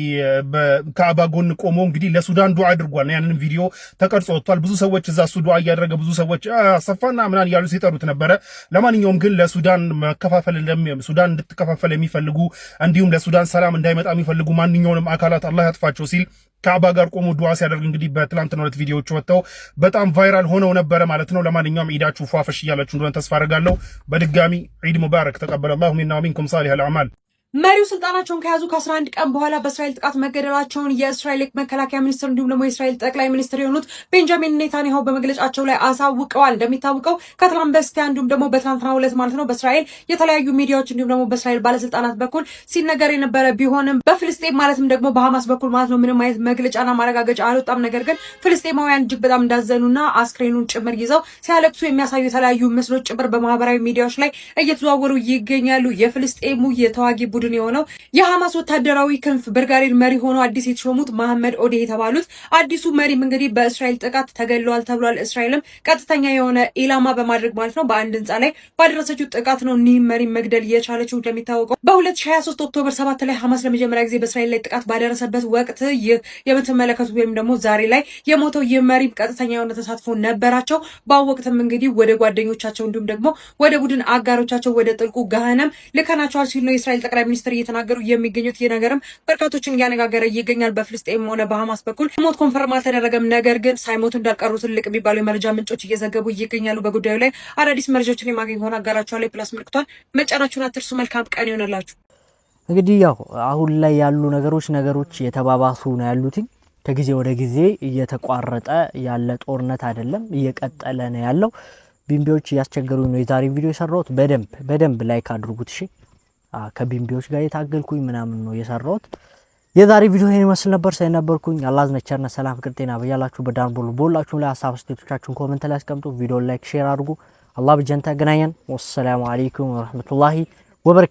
በካዕባ ጎን ቆሞ እንግዲህ ለሱዳን ዱዓ አድርጓል። ያንን ቪዲዮ ተቀርጾ ወጥቷል። ብዙ ሰዎች እዛ ዱዓ እያደረገ ብዙ ሰዎች አሳፋና ምናን ያሉ ሲጠሩት ነበረ። ለማንኛውም ግን ለሱዳን መከፋፈል ሱዳን እንድትከፋፈል የሚፈልጉ እንዲሁም ለሱዳን ሰላም እንዳይመጣ የሚፈልጉ ማንኛውንም አካላት አላህ ያጥፋቸው ሲል ካዕባ ጋር ቆሞ ዱዓ ሲያደርግ እንግዲህ በትላንትናው ዕለት ቪዲዮዎች ወጥተው በጣም ቫይራል ሆነው ነበረ ማለት ነው። ለማንኛውም ኢዳችሁ ፏፈሽ እያላችሁ እንደሆነ ተስፋ አደርጋለሁ። በድጋሚ ዒድ ሙባረክ ተቀበለላሁ ሚና ወሚንኩም ሳሊሐል አዕማል። መሪው ስልጣናቸውን ከያዙ ከ11 ቀን በኋላ በእስራኤል ጥቃት መገደላቸውን የእስራኤል መከላከያ ሚኒስትር እንዲሁም ደግሞ የእስራኤል ጠቅላይ ሚኒስትር የሆኑት ቤንጃሚን ኔታንያሁ በመግለጫቸው ላይ አሳውቀዋል። እንደሚታወቀው ከትላንት በስቲያ እንዲሁም ደግሞ በትላንትናው ዕለት ማለት ነው በእስራኤል የተለያዩ ሚዲያዎች እንዲሁም ደግሞ በእስራኤል ባለስልጣናት በኩል ሲነገር የነበረ ቢሆንም በፍልስጤም ማለትም ደግሞ በሐማስ በኩል ማለት ነው ምንም አይነት መግለጫና ማረጋገጫ አልወጣም። ነገር ግን ፍልስጤማውያን እጅግ በጣም እንዳዘኑና አስክሬኑን ጭምር ይዘው ሲያለቅሱ የሚያሳዩ የተለያዩ ምስሎች ጭምር በማህበራዊ ሚዲያዎች ላይ እየተዘዋወሩ ይገኛሉ። የፍልስጤሙ የተዋጊ ቡድን የሆነው የሐማስ ወታደራዊ ክንፍ ብርጋዴር መሪ ሆነው አዲስ የተሾሙት መሐመድ ኦዴ የተባሉት አዲሱ መሪም እንግዲህ በእስራኤል ጥቃት ተገድለዋል ተብሏል። እስራኤልም ቀጥተኛ የሆነ ኢላማ በማድረግ ማለት ነው በአንድ ህንጻ ላይ ባደረሰችው ጥቃት ነው እኒህ መሪ መግደል የቻለችው። እንደሚታወቀው በ2023 ኦክቶበር 7 ላይ ሐማስ ለመጀመሪያ ጊዜ በእስራኤል ላይ ጥቃት ባደረሰበት ወቅት የምትመለከቱት ወይም ደግሞ ዛሬ ላይ የሞተው የመሪ ቀጥተኛ የሆነ ተሳትፎ ነበራቸው። በወቅትም እንግዲህ ወደ ጓደኞቻቸው እንዲሁም ደግሞ ወደ ቡድን አጋሮቻቸው ወደ ጥልቁ ገሃነም ልከናቸዋል ሲል ነው የእስራኤል ጠቅላይ ሚኒስትር እየተናገሩ የሚገኙት። ይህ ነገርም በርካቶችን እያነጋገረ ይገኛል። በፍልስጤም ሆነ በሐማስ በኩል ሞት ኮንፈርም አልተደረገም። ነገር ግን ሳይሞቱ እንዳልቀሩ ትልቅ የሚባሉ የመረጃ ምንጮች እየዘገቡ ይገኛሉ። በጉዳዩ ላይ አዳዲስ መረጃዎችን የማገኝ ሆነ አጋራችኋለሁ። ፕላስ ምልክቷን መጫናችሁን አትርሱ። መልካም ቀን ይሆንላችሁ። እንግዲህ ያው አሁን ላይ ያሉ ነገሮች የተባባሱ ነው ያሉት። ከጊዜ ወደ ጊዜ እየተቋረጠ ያለ ጦርነት አይደለም፣ እየቀጠለ ነው ያለው። ቢምቢዎች እያስቸገሩ ነው። የዛሬ ቪዲዮ የሰራሁት በደንብ ላይክ አድርጉት እሺ። ከቢምቢዎች ጋር የታገልኩኝ ምናምን ነው የሰራሁት። የዛሬ ቪዲዮ ይሄን ይመስል ነበር። ሳይነበርኩኝ አላህ ዝነቸርና ሰላም ፍቅር ጤና በያላችሁ በዳር ቦላችሁ ላይ ሀሳብ አስተያየቶቻችሁን ኮሜንት ላይ አስቀምጡ። ቪዲዮ ላይክ ሼር አድርጉ። አላህ በጀንታ ያገናኘን። ወሰላሙ አለይኩም ወራህመቱላሂ ወበረካቱ።